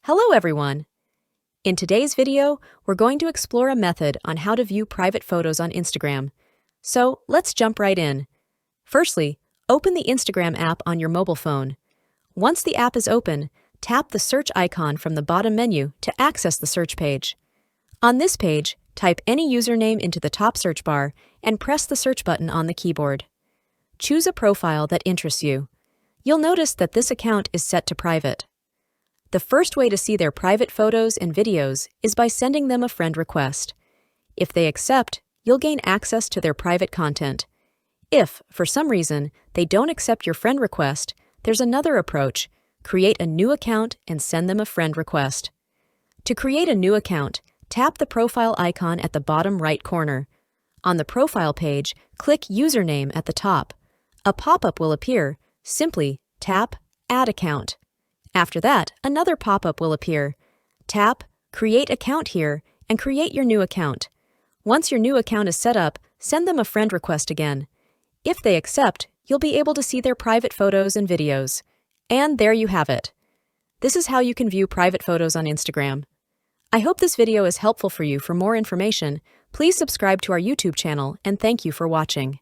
Hello everyone! In today's video, we're going to explore a method on how to view private photos on Instagram. So let's jump right in. Firstly, open the Instagram app on your mobile phone. Once the app is open, tap the search icon from the bottom menu to access the search page. On this page, type any username into the top search bar and press the search button on the keyboard. Choose a profile that interests you. You'll notice that this account is set to private. The first way to see their private photos and videos is by sending them a friend request. If they accept, you'll gain access to their private content. If, for some reason, they don't accept your friend request, there's another approach. Create a new account and send them a friend request. To create a new account, tap the profile icon at the bottom right corner. On the profile page, click Username at the top. A pop-up will appear. Simply tap Add Account. After that, another pop-up will appear. Tap Create Account here and create your new account. Once your new account is set up, send them a friend request again. If they accept, you'll be able to see their private photos and videos. And there you have it. This is how you can view private photos on Instagram. I hope this video is helpful for you. For more information, please subscribe to our YouTube channel, and thank you for watching.